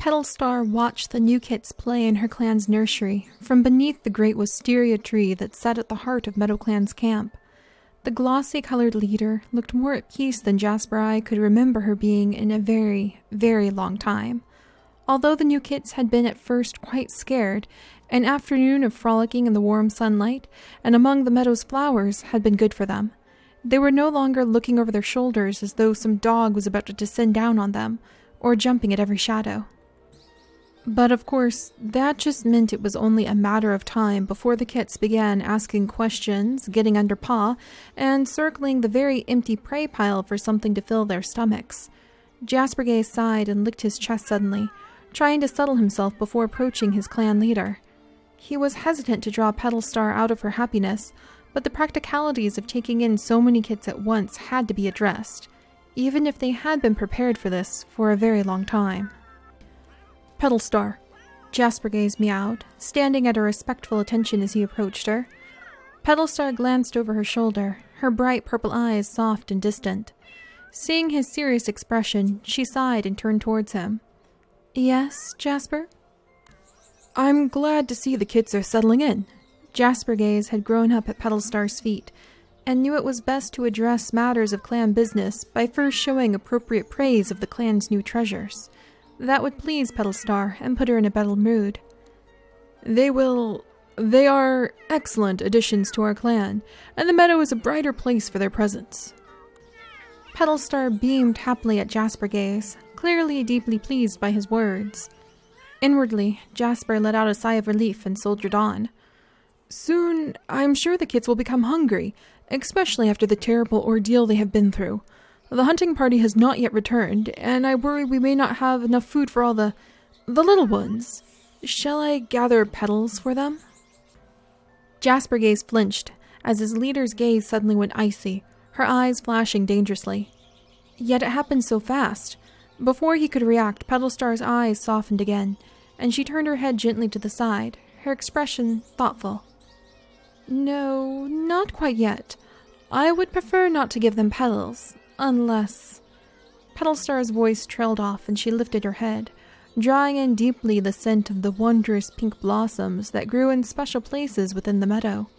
Petalstar watched the new kits play in her clan's nursery from beneath the great wisteria tree that sat at the heart of Meadow Clan's camp. The glossy-colored leader looked more at peace than Jasper Eye could remember her being in a very, very long time. Although the new kits had been at first quite scared, an afternoon of frolicking in the warm sunlight and among the meadow's flowers had been good for them. They were no longer looking over their shoulders as though some dog was about to descend down on them, or jumping at every shadow. But of course, that just meant it was only a matter of time before the kits began asking questions, getting under paw, and circling the very empty prey pile for something to fill their stomachs. Jasper Gay sighed and licked his chest suddenly, trying to settle himself before approaching his clan leader. He was hesitant to draw Petalstar out of her happiness, but the practicalities of taking in so many kits at once had to be addressed, even if they had been prepared for this for a very long time. "Petalstar," Jasper Gaze meowed, standing at a respectful attention as he approached her. Petalstar glanced over her shoulder, her bright purple eyes soft and distant. Seeing his serious expression, she sighed and turned towards him. "Yes, Jasper?" "I'm glad to see the kits are settling in." Jasper Gaze had grown up at Petalstar's feet, and knew it was best to address matters of clan business by first showing appropriate praise of the clan's new treasures. That would please Petalstar and put her in a better mood. They are excellent additions to our clan, and the meadow is a brighter place for their presence." Petalstar beamed happily at Jasper Gaze, clearly deeply pleased by his words. Inwardly, Jasper let out a sigh of relief and soldiered on. "Soon, I'm sure the kits will become hungry, especially after the terrible ordeal they have been through. The hunting party has not yet returned, and I worry we may not have enough food for all the little ones. Shall I gather petals for them?" Jasper Gaze flinched, as his leader's gaze suddenly went icy, her eyes flashing dangerously. Yet it happened so fast. Before he could react, Petalstar's eyes softened again, and she turned her head gently to the side, her expression thoughtful. "No, not quite yet. I would prefer not to give them petals. Unless—" Petalstar's voice trailed off and she lifted her head, drawing in deeply the scent of the wondrous pink blossoms that grew in special places within the meadow.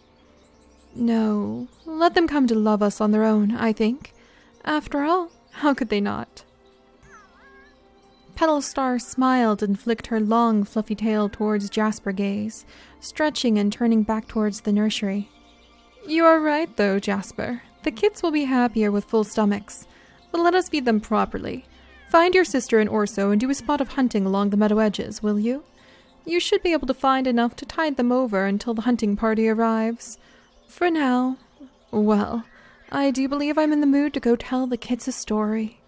"No, let them come to love us on their own, I think. After all, how could they not?" Petalstar smiled and flicked her long, fluffy tail towards Jasper Gaze, stretching and turning back towards the nursery. "You are right, though, Jasper. The kits will be happier with full stomachs, but let us feed them properly. Find your sister and Orso and do a spot of hunting along the meadow edges, will you? You should be able to find enough to tide them over until the hunting party arrives. For now, well, I do believe I'm in the mood to go tell the kits a story."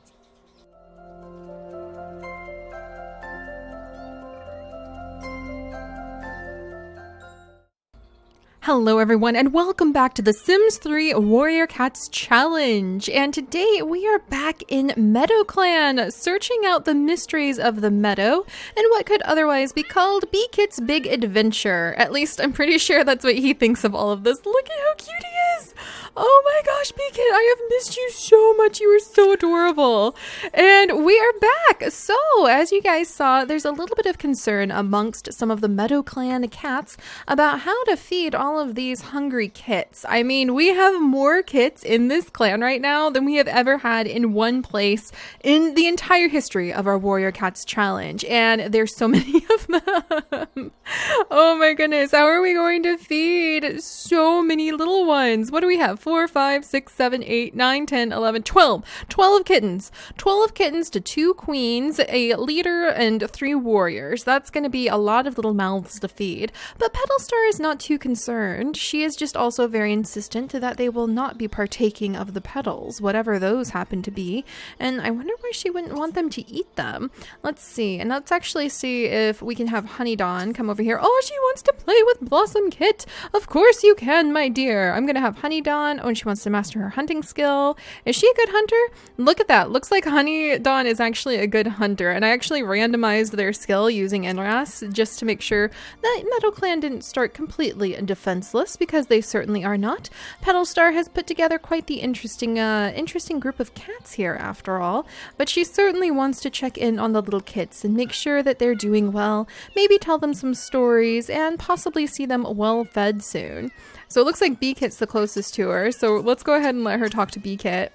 Hello everyone, and welcome back to the Sims 3 Warrior Cats Challenge. And today we are back in Meadow Clan, searching out the mysteries of the meadow and what could otherwise be called B-Kit's Big Adventure. At least I'm pretty sure that's what he thinks of all of this. Look at how cute he is! Oh my gosh, B-Kit, I have missed you so much. You are so adorable. And we are back. So, as you guys saw, there's a little bit of concern amongst some of the Meadow Clan cats about how to feed all of these hungry kits. I mean, we have more kits in this clan right now than we have ever had in one place in the entire history of our Warrior Cats Challenge. And there's so many of them. Oh my goodness. How are we going to feed so many little ones? What do we have? 4, 5, 6, 7, 8, 9, 10, 11, 12. 12 kittens. 12 kittens to 2 queens, a leader, and 3 warriors. That's going to be a lot of little mouths to feed. But Petalstar is not too concerned. She is just also very insistent that they will not be partaking of the petals, whatever those happen to be. And I wonder why she wouldn't want them to eat them. Let's see. And let's actually see if we can have Honey Dawn come over here. Oh, she wants to play with Blossom Kit. Of course you can, my dear. I'm going to have Honey Dawn. Oh, and she wants to master her her hunting skill. Is she a good hunter? Look at that. Looks like Honey Dawn is actually a good hunter. And I actually randomized their skill using NRAS just to make sure that Meadow Clan didn't start completely defenseless, because they certainly are not. Petalstar has put together quite the interesting group of cats here after all. But she certainly wants to check in on the little kits and make sure that they're doing well. Maybe tell them some stories and possibly see them well fed soon. So it looks like B-Kit's the closest to her. So let's go ahead and let her talk to B-Kit.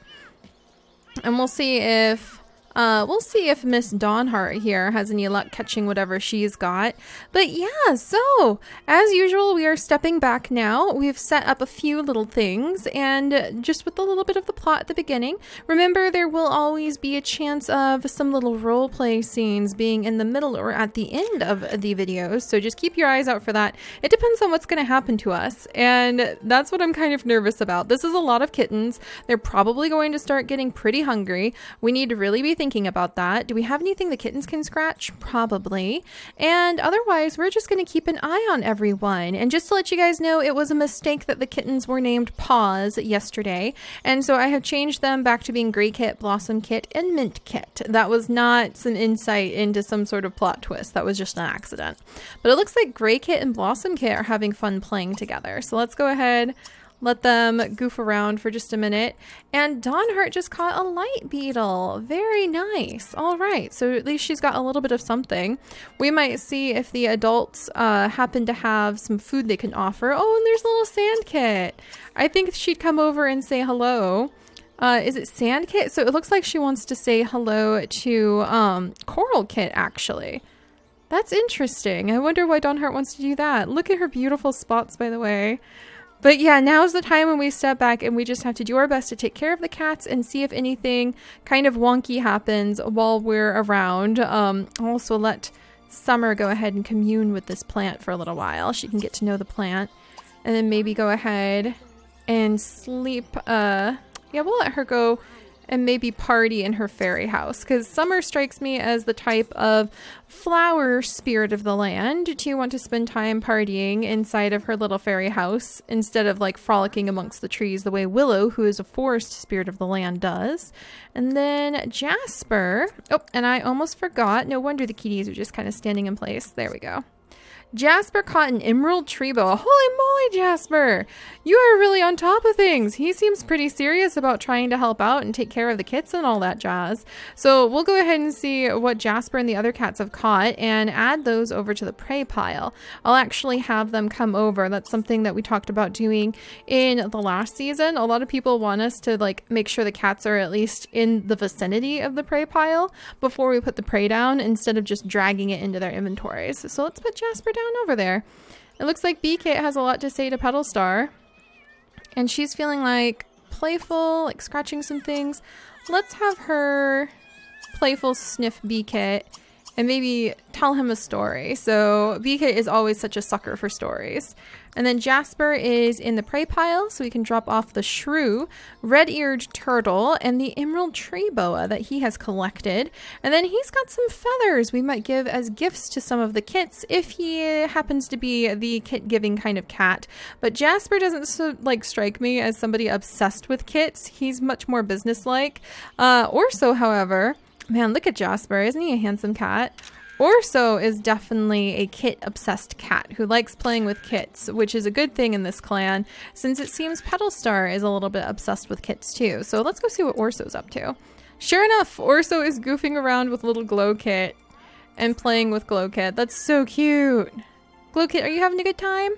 And we'll see if Miss Dawnheart here has any luck catching whatever she's got. But yeah, so as usual, we are stepping back now. We've set up a few little things, and just with a little bit of the plot at the beginning. Remember, there will always be a chance of some little role play scenes being in the middle or at the end of the videos, so just keep your eyes out for that. It depends on what's going to happen to us, and that's what I'm kind of nervous about. This is a lot of kittens. They're probably going to start getting pretty hungry. We need to really be thinking about that. Do we have anything the kittens can scratch? Probably. And otherwise, we're just going to keep an eye on everyone. And just to let you guys know, it was a mistake that the kittens were named Paws yesterday. And so I have changed them back to being Gray Kit, Blossom Kit, and Mint Kit. That was not some insight into some sort of plot twist. That was just an accident. But it looks like Gray Kit and Blossom Kit are having fun playing together. So let's go ahead, let them goof around for just a minute. And Dawnheart just caught a light beetle. Very nice. All right, so at least she's got a little bit of something. We might see if the adults happen to have some food they can offer. Oh, and there's a little sand kit. I think she'd come over and say hello. Is it Sand Kit? So it looks like she wants to say hello to Coral Kit, actually. That's interesting. I wonder why Dawnheart wants to do that. Look at her beautiful spots, by the way. But yeah, now's the time when we step back and we just have to do our best to take care of the cats and see if anything kind of wonky happens while we're around. Also let Summer go ahead and commune with this plant for a little while. She can get to know the plant. And then maybe go ahead and sleep. Yeah, we'll let her go and maybe party in her fairy house, because Summer strikes me as the type of flower spirit of the land to want to spend time partying inside of her little fairy house instead of like frolicking amongst the trees the way Willow, who is a forest spirit of the land, does. And then Jasper, oh, and I almost forgot, no wonder the kitties are just kind of standing in place. There we go. Jasper caught an emerald tree boa. Holy moly, Jasper! You are really on top of things. He seems pretty serious about trying to help out and take care of the kits and all that jazz. So we'll go ahead and see what Jasper and the other cats have caught and add those over to the prey pile. I'll actually have them come over. That's something that we talked about doing in the last season. A lot of people want us to like make sure the cats are at least in the vicinity of the prey pile before we put the prey down, instead of just dragging it into their inventories. So let's put Jasper down over there. It looks like B-Kit has a lot to say to Petalstar, and she's feeling like playful, like scratching some things. Let's have her playful sniff B-Kit and maybe tell him a story. So B-Kit is always such a sucker for stories. And then Jasper is in the prey pile, so we can drop off the shrew, red-eared turtle, and the emerald tree boa that he has collected. And then he's got some feathers we might give as gifts to some of the kits if he happens to be the kit-giving kind of cat. But Jasper doesn't strike me as somebody obsessed with kits. He's much more businesslike. Orso, however, man, look at Jasper. Isn't he a handsome cat? Orso is definitely a kit-obsessed cat who likes playing with kits, which is a good thing in this clan, since it seems Petalstar is a little bit obsessed with kits too. So let's go see what Orso's up to. Sure enough, Orso is goofing around with little Glow Kit and playing with Glow Kit. That's so cute. Glow Kit, are you having a good time?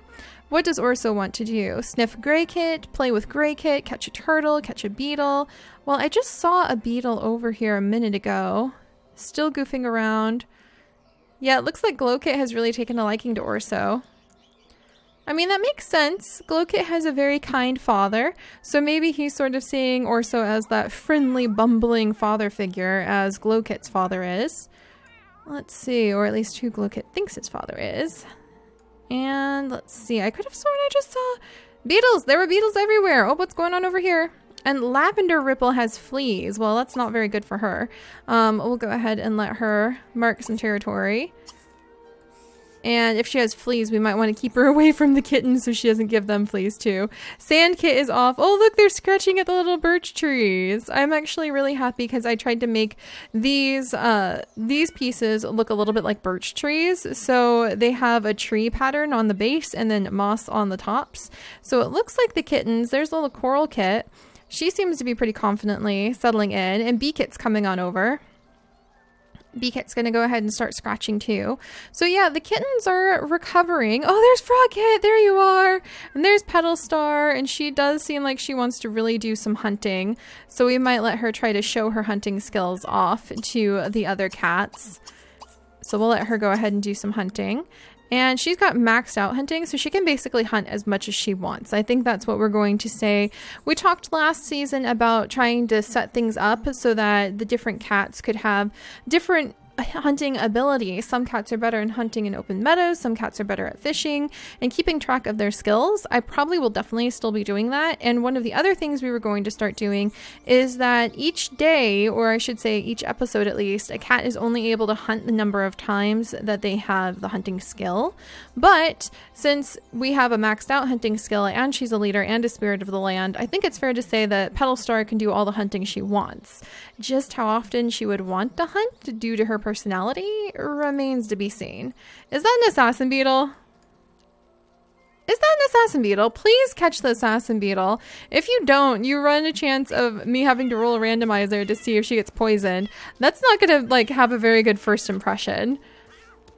What does Orso want to do? Sniff Gray Kit, play with Gray Kit, catch a turtle, catch a beetle. Well, I just saw a beetle over here a minute ago. Still goofing around. Yeah, it looks like Glowkit has really taken a liking to Orso. I mean, that makes sense. Glowkit has a very kind father, so maybe he's sort of seeing Orso as that friendly, bumbling father figure as Glowkit's father is. Let's see, or at least who Glowkit thinks his father is. And let's see, I could have sworn I just saw beetles. There were beetles everywhere. Oh, what's going on over here? And Lavender Ripple has fleas. Well, that's not very good for her. We'll go ahead and let her mark some territory. And if she has fleas, we might want to keep her away from the kittens so she doesn't give them fleas too. Sand kit is off. Oh, look, they're scratching at the little birch trees. I'm actually really happy because I tried to make these pieces look a little bit like birch trees. So they have a tree pattern on the base and then moss on the tops. So it looks like the kittens. There's a little coral kit. She seems to be pretty confidently settling in, and bee kit's coming on over. Bee-Kit's going to go ahead and start scratching too. So yeah, the kittens are recovering. Oh, there's Frog-Kit. There you are. And there's Petal Star. And she does seem like she wants to really do some hunting. So we might let her try to show her hunting skills off to the other cats. So we'll let her go ahead and do some hunting. And she's got maxed out hunting, so she can basically hunt as much as she wants. I think that's what we're going to say. We talked last season about trying to set things up so that the different cats could have different hunting ability. Some cats are better in hunting in open meadows, some cats are better at fishing, and keeping track of their skills. I probably will definitely still be doing that. And one of the other things we were going to start doing is that each day, or I should say each episode at least, a cat is only able to hunt the number of times that they have the hunting skill. But since we have a maxed out hunting skill and she's a leader and a spirit of the land, I think it's fair to say that Petal Star can do all the hunting she wants. Just how often she would want to hunt due to her personality remains to be seen. Is that an assassin beetle? Is that an assassin beetle? Please catch the assassin beetle. If you don't, you run a chance of me having to roll a randomizer to see if she gets poisoned. That's not gonna like have a very good first impression.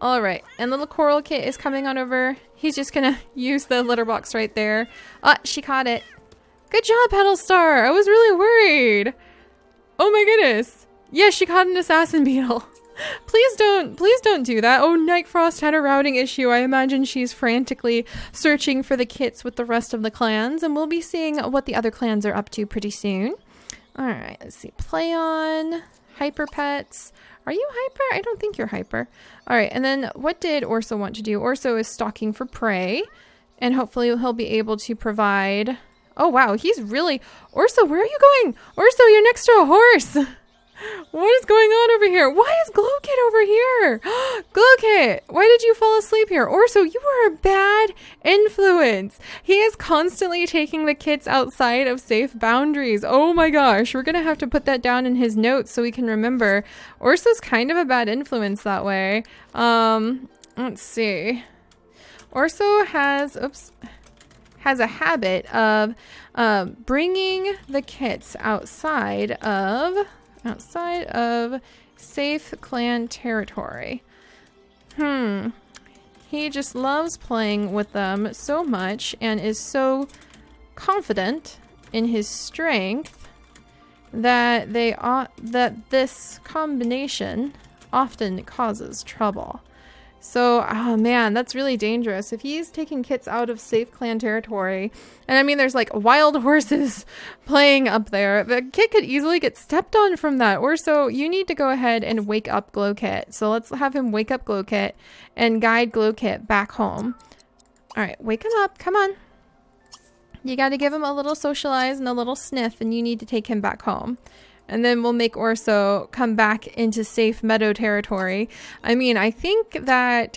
All right, and little Coral Kit is coming on over. He's just gonna use the litter box right there. She caught it. Good job, Petal Star. I was really worried. Oh my goodness. Yeah, she caught an assassin beetle. Please don't do that. Oh, Night Frost had a routing issue. I imagine she's frantically searching for the kits with the rest of the clans, and we'll be seeing what the other clans are up to pretty soon. All right, let's see. Play on. Hyper Pets. Are you hyper? I don't think you're hyper. All right, and then what did Orso want to do? Orso is stalking for prey, and hopefully he'll be able to provide... Oh, wow, he's really... Orso, where are you going? Orso, you're next to a horse. What is going on over here? Why is Glowkit over here? Glowkit, why did you fall asleep here? Orso, you are a bad influence. He is constantly taking the kits outside of safe boundaries. Oh my gosh, we're gonna have to put that down in his notes so we can remember. Orso's kind of a bad influence that way. Let's see. Orso has a habit of bringing the kits outside of safe clan territory. He just loves playing with them so much and is so confident in his strength that that this combination often causes trouble. So, oh man, that's really dangerous. If he's taking kits out of safe clan territory, and I mean, there's like wild horses playing up there, the kit could easily get stepped on from that. Or so you need to go ahead and wake up Glowkit. So let's have him wake up Glowkit and guide Glowkit back home. All right, wake him up. Come on. You got to give him a little socialize and a little sniff, and you need to take him back home. And then we'll make Orso come back into safe meadow territory. I mean, I think that,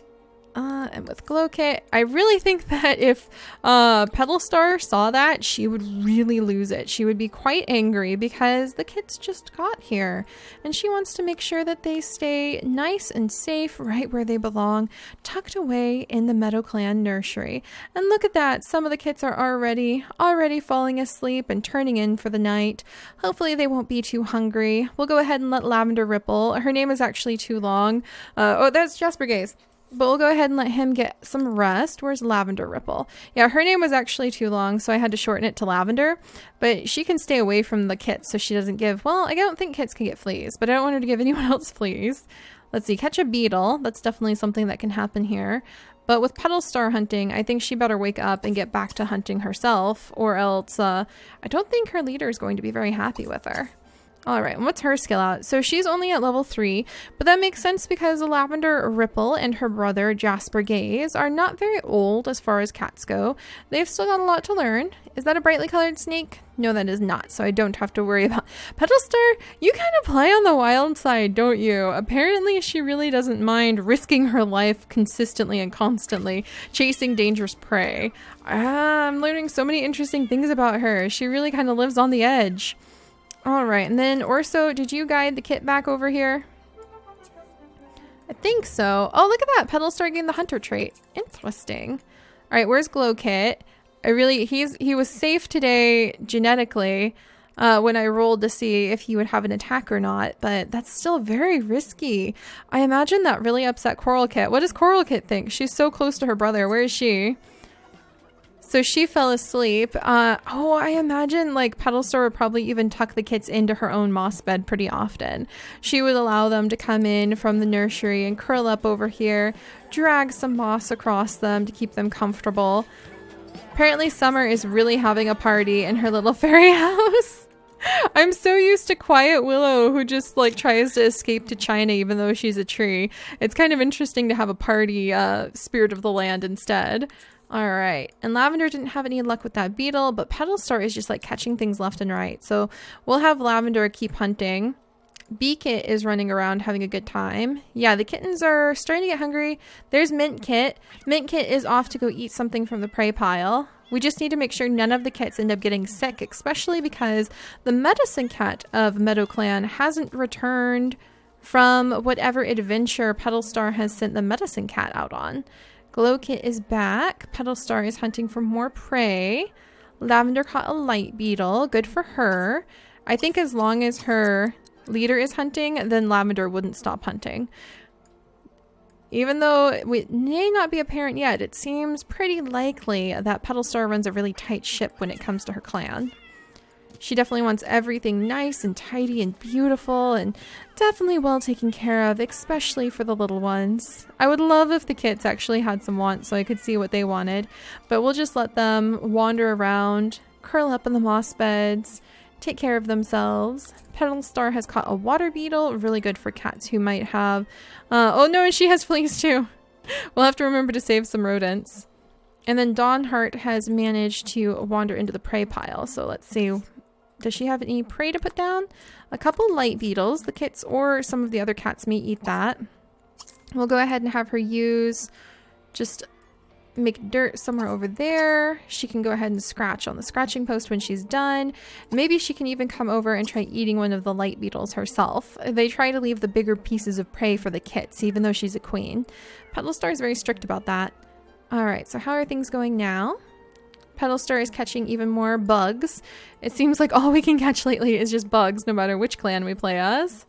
and with Glowkit, I really think that if Petal Star saw that, she would really lose it. She would be quite angry because the kits just got here. And she wants to make sure that they stay nice and safe right where they belong, tucked away in the Meadow Clan nursery. And look at that. Some of the kits are already falling asleep and turning in for the night. Hopefully they won't be too hungry. We'll go ahead and let Lavender Ripple. Her name is actually too long. Oh, that's Jasper Gaze. But we'll go ahead and let him get some rest. Where's Lavender Ripple? Yeah, her name was actually too long, so I had to shorten it to Lavender. But she can stay away from the kits so she doesn't give... Well, I don't think kits can get fleas, but I don't want her to give anyone else fleas. Let's see, catch a beetle. That's definitely something that can happen here. But with Petal Star hunting, I think she better wake up and get back to hunting herself, or else I don't think her leader is going to be very happy with her. All right, and what's her skill at? So she's only at level 3, but that makes sense because the Lavender Ripple and her brother Jasper Gaze are not very old as far as cats go. They've still got a lot to learn. Is that a brightly colored snake? No, that is not, so I don't have to worry about. Petal Star, you kind of play on the wild side, don't you? Apparently she really doesn't mind risking her life consistently and constantly, chasing dangerous prey. I'm learning so many interesting things about her. She really kind of lives on the edge. All right, and then Orso, did you guide the kit back over here? I think so. Oh, look at that. Petal Star gained the hunter trait. Interesting. All right, where's Glow Kit? He was safe today genetically when I rolled to see if he would have an attack or not, but that's still very risky. I imagine that really upset Coral Kit. What does Coral Kit think? She's so close to her brother. Where is she? So she fell asleep. Oh, I imagine like Petal Star would probably even tuck the kits into her own moss bed pretty often. She would allow them to come in from the nursery and curl up over here, drag some moss across them to keep them comfortable. Apparently Summer is really having a party in her little fairy house. I'm so used to Quiet Willow, who just like tries to escape to China even though she's a tree. It's kind of interesting to have a party spirit of the land instead. All right, and Lavender didn't have any luck with that beetle, but Petal Star is just like catching things left and right. So we'll have Lavender keep hunting. Bee-Kit is running around having a good time. Yeah, the kittens are starting to get hungry. There's Mint-Kit. Mint-Kit is off to go eat something from the prey pile. We just need to make sure none of the kits end up getting sick, especially because the medicine cat of Meadow Clan hasn't returned from whatever adventure Petal Star has sent the medicine cat out on. Glow Kit is back. Petal Star is hunting for more prey. Lavender caught a light beetle. Good for her. I think as long as her leader is hunting, then Lavender wouldn't stop hunting. Even though it may not be apparent yet, it seems pretty likely that Petal Star runs a really tight ship when it comes to her clan. She definitely wants everything nice and tidy and beautiful and definitely well taken care of, especially for the little ones. I would love if the kits actually had some wants so I could see what they wanted, but we'll just let them wander around, curl up in the moss beds, take care of themselves. Petal Star has caught a water beetle, really good for cats who might have... oh no, and she has fleas too. We'll have to remember to save some rodents. And then Dawnheart has managed to wander into the prey pile, so let's see... Does she have any prey to put down? A couple light beetles. The kits or some of the other cats may eat that. We'll go ahead and have her just make dirt somewhere over there. She can go ahead and scratch on the scratching post when she's done. Maybe she can even come over and try eating one of the light beetles herself. They try to leave the bigger pieces of prey for the kits, even though she's a queen. Petal Star is very strict about that. All right, so how are things going now? Petal Star is catching even more bugs. It seems like all we can catch lately is just bugs, no matter which clan we play as.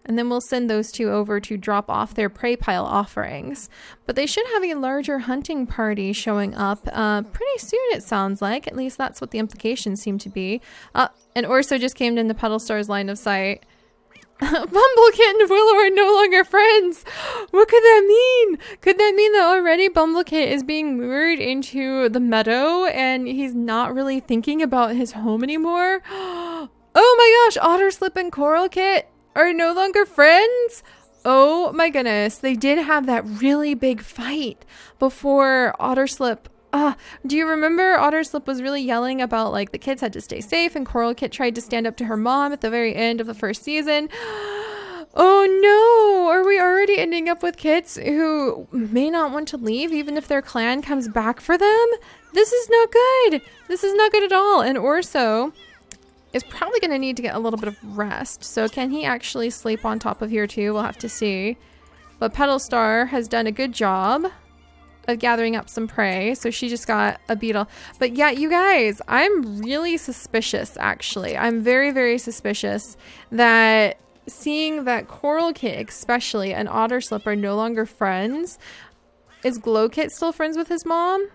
And then we'll send those two over to drop off their prey pile offerings. But they should have a larger hunting party showing up pretty soon, it sounds like. At least that's what the implications seem to be. And Orso just came into Petal Star's line of sight. Bumblecit and Willow are no longer friends. What could that mean? Could that mean that already Bumblecit is being lured into the meadow and he's not really thinking about his home anymore? Oh my gosh, Otterslip and Coral Kit are no longer friends? Oh my goodness, they did have that really big fight before Otterslip. Do you remember Otterslip was really yelling about like the kids had to stay safe and Coral Kit tried to stand up to her mom at the very end of the first season? Oh no, are we already ending up with kits who may not want to leave even if their clan comes back for them? This is not good. This is not good at all. And Orso is probably going to need to get a little bit of rest. So can he actually sleep on top of here too? We'll have to see. But Petal Star has done a good job of gathering up some prey, so she just got a beetle. But yeah, you guys, I'm really suspicious, actually. I'm very, very suspicious that seeing that Coral Kit especially and Otterslip are no longer friends. Is Glow Kit still friends with his mom?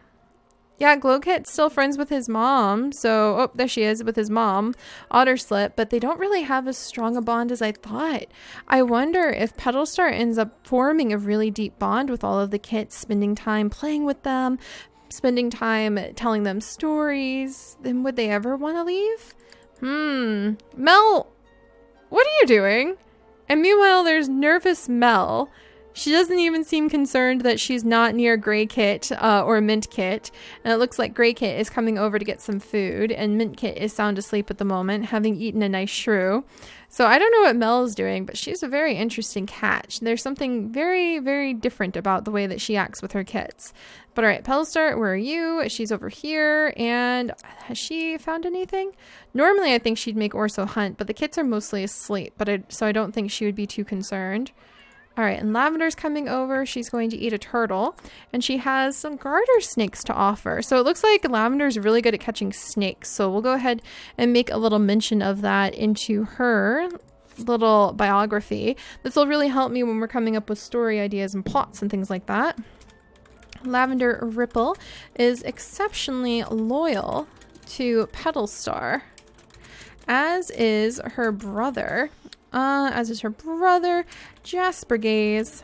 Yeah, Glow Kit's still friends with his mom. So, oh, there she is with his mom, Otterslip, but they don't really have as strong a bond as I thought. I wonder if Petal Star ends up forming a really deep bond with all of the kits, spending time playing with them, spending time telling them stories. Then would they ever want to leave? Mel, what are you doing? And meanwhile, there's nervous Mel. She doesn't even seem concerned that she's not near Grey Kit or Mint Kit. And it looks like Grey Kit is coming over to get some food. And Mint Kit is sound asleep at the moment, having eaten a nice shrew. So I don't know what Mel is doing, but she's a very interesting cat. There's something very, very different about the way that she acts with her kits. But all right, Petalstar, where are you? She's over here. And has she found anything? Normally, I think she'd make Orso hunt, but the kits are mostly asleep. So I don't think she would be too concerned. All right, and Lavender's coming over. She's going to eat a turtle, and she has some garter snakes to offer. So it looks like Lavender's really good at catching snakes. So we'll go ahead and make a little mention of that into her little biography. This will really help me when we're coming up with story ideas and plots and things like that. Lavender Ripple is exceptionally loyal to Petalstar, as is her brother. Jasper Gaze.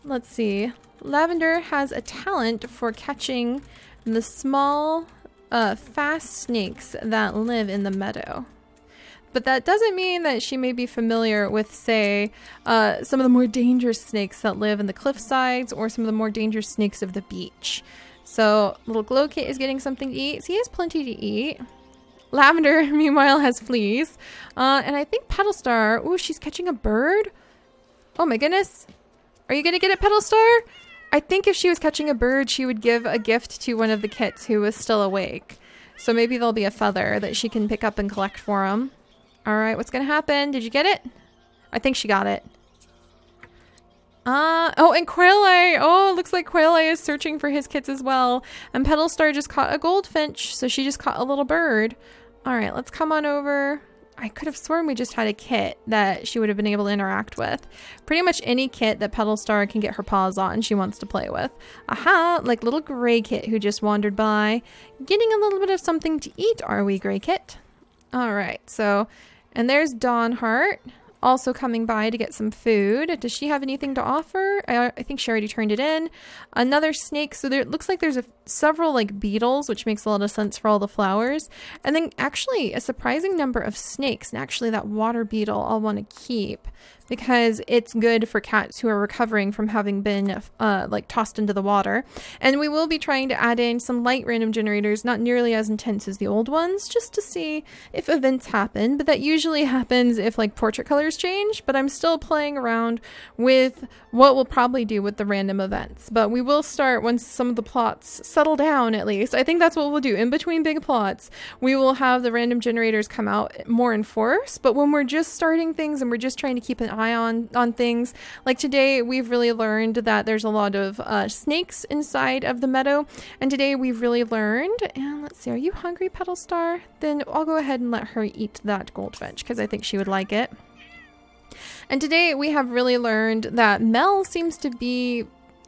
Let's see. Lavender has a talent for catching the small, fast snakes that live in the meadow. But that doesn't mean that she may be familiar with, say, some of the more dangerous snakes that live in the cliff sides or some of the more dangerous snakes of the beach. So, little Glowkit is getting something to eat. So he has plenty to eat. Lavender, meanwhile, has fleas. And I think Petalstar... Ooh, she's catching a bird? Oh my goodness. Are you going to get it, Petalstar? I think if she was catching a bird, she would give a gift to one of the kits who was still awake. So maybe there'll be a feather that she can pick up and collect for him. All right, what's going to happen? Did you get it? I think she got it. Oh, and Quail-Eye. Oh, it looks like Quail-Eye is searching for his kits as well. And Petalstar just caught a goldfinch, so she just caught a little bird. All right, let's come on over. I could have sworn we just had a kit that she would have been able to interact with. Pretty much any kit that Petalstar can get her paws on, she wants to play with. Aha, like little Grey Kit who just wandered by. Getting a little bit of something to eat, are we, Grey Kit? All right, so, and there's Dawnheart. Also coming by to get some food. Does she have anything to offer? I think she already turned it in. Another snake. So there it looks like there's several like beetles, which makes a lot of sense for all the flowers. And then actually a surprising number of snakes. And actually that water beetle I'll want to keep because it's good for cats who are recovering from having been like tossed into the water. And we will be trying to add in some light random generators, not nearly as intense as the old ones, just to see if events happen. But that usually happens if like portrait colors change, but I'm still playing around with what we'll probably do with the random events. But we will start once some of the plots settle down, at least. I think that's what we'll do. In between big plots, we will have the random generators come out more in force. But when we're just starting things and we're just trying to keep an eye on things, like today we've really learned that there's a lot of snakes inside of the meadow. And today we've really learned, and let's see, are you hungry, Petalstar? Then I'll go ahead and let her eat that goldfinch because I think she would like it. And today we have really learned that Mel seems to be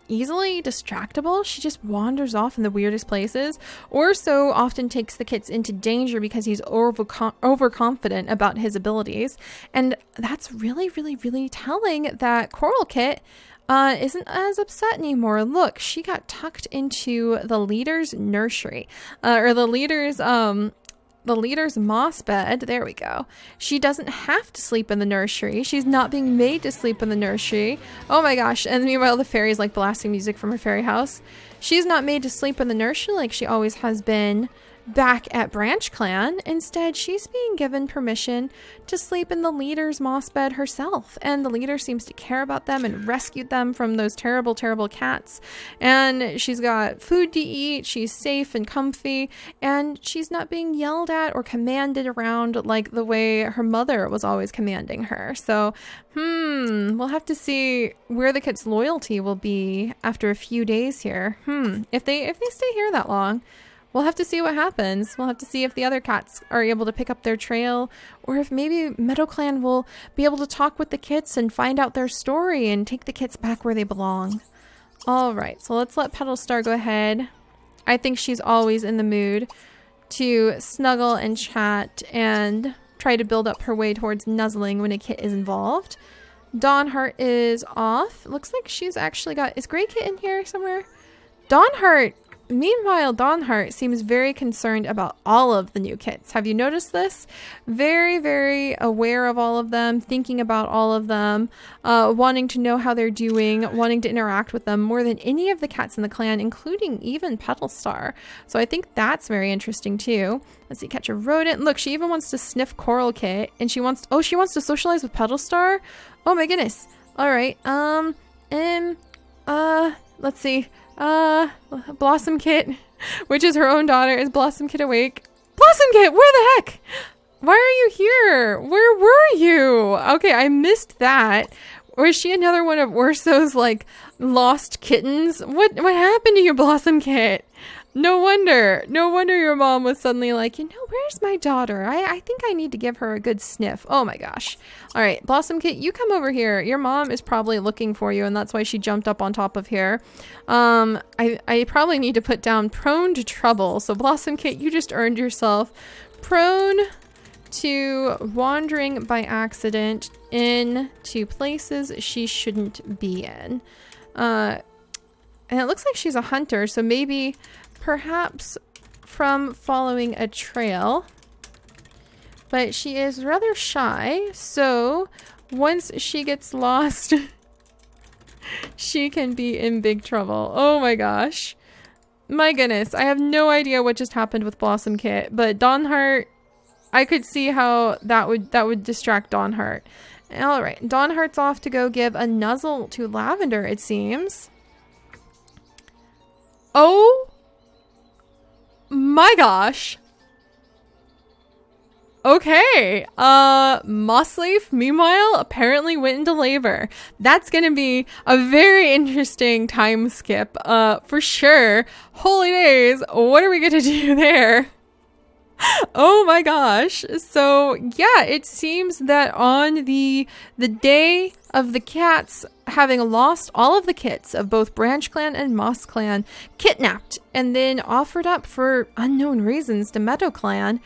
easily distractible. She just wanders off in the weirdest places, or so often takes the kits into danger because he's overconfident about his abilities. And that's really, really, really telling that Coral Kit isn't as upset anymore. Look, she got tucked into the leader's nursery, or the leader's moss bed. There we go. She doesn't have to sleep in the nursery. She's not being made to sleep in the nursery. Oh my gosh. And meanwhile, the fairy's like blasting music from her fairy house. She's not made to sleep in the nursery like she always has been back at Branch Clan. Instead, she's being given permission to sleep in the leader's moss bed herself. And the leader seems to care about them and rescued them from those terrible, terrible cats. And she's got food to eat. She's safe and comfy. And she's not being yelled at or commanded around like the way her mother was always commanding her. So, we'll have to see where the kit's loyalty will be after a few days here. If they stay here that long. We'll have to see what happens. We'll have to see if the other cats are able to pick up their trail, or if maybe Meadow Clan will be able to talk with the kits and find out their story and take the kits back where they belong. All right, so let's let Petalstar go ahead. I think she's always in the mood to snuggle and chat and try to build up her way towards nuzzling when a kit is involved. Dawnheart is off. Looks like she's actually got... Is Grey Kit in here somewhere? Dawnheart! Meanwhile, Dawnheart seems very concerned about all of the new kits. Have you noticed this? Very, very aware of all of them, thinking about all of them, wanting to know how they're doing, wanting to interact with them more than any of the cats in the clan, including even Petalstar. So I think that's very interesting too. Let's see, catch a rodent. Look, she even wants to sniff Coral Kit, and she wants to socialize with Petalstar. Oh my goodness. All right. Let's see. Blossom Kit, which is her own daughter. Is Blossom Kit awake? Blossom Kit, where the heck? Why are you here? Where were you? Okay, I missed that. Or is she another one of Urso's, like, lost kittens? What happened to you, Blossom Kit? No wonder your mom was suddenly like, where's my daughter? I think I need to give her a good sniff. Oh my gosh. All right, Blossom Kit, you come over here. Your mom is probably looking for you, and that's why she jumped up on top of here. I probably need to put down prone to trouble. So Blossom Kit, you just earned yourself prone to wandering by accident into places she shouldn't be in. And it looks like she's a hunter, so maybe perhaps from following a trail, but she is rather shy, so once she gets lost, she can be in big trouble. Oh my gosh. My goodness, I have no idea what just happened with Blossom Kit, but Dawnheart, I could see how that would distract Dawnheart. All right, Dawnheart's off to go give a nuzzle to Lavender, it seems. Oh my gosh. Okay. Mossleaf, meanwhile, apparently went into labor. That's gonna be a very interesting time skip, for sure. Holy days, what are we gonna do there? Oh my gosh. So yeah, it seems that on the day of the cats having lost all of the kits of both Branch Clan and Moss Clan, kidnapped and then offered up for unknown reasons to Meadow Clan,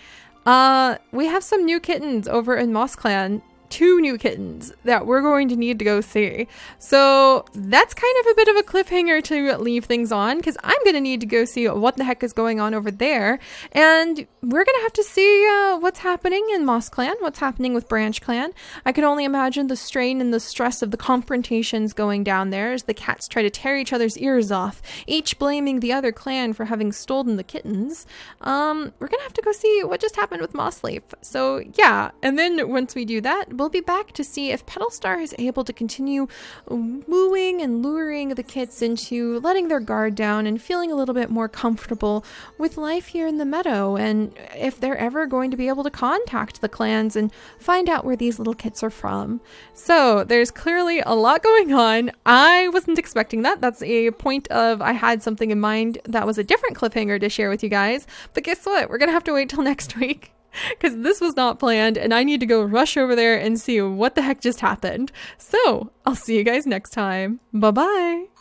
we have some new kittens over in Moss Clan. 2 new kittens that we're going to need to go see. So that's kind of a bit of a cliffhanger to leave things on, because I'm going to need to go see what the heck is going on over there. And we're going to have to see what's happening in Moss Clan, what's happening with Branch Clan. I can only imagine the strain and the stress of the confrontations going down there as the cats try to tear each other's ears off, each blaming the other clan for having stolen the kittens. We're going to have to go see what just happened with Mossleaf. So yeah, and then once we do that, we'll be back to see if Petalstar is able to continue wooing and luring the kits into letting their guard down and feeling a little bit more comfortable with life here in the meadow, and if they're ever going to be able to contact the clans and find out where these little kits are from. So there's clearly a lot going on. I wasn't expecting that. That's a point of I had something in mind that was a different cliffhanger to share with you guys. But guess what? We're gonna have to wait till next week, because this was not planned and I need to go rush over there and see what the heck just happened. So I'll see you guys next time. Bye bye.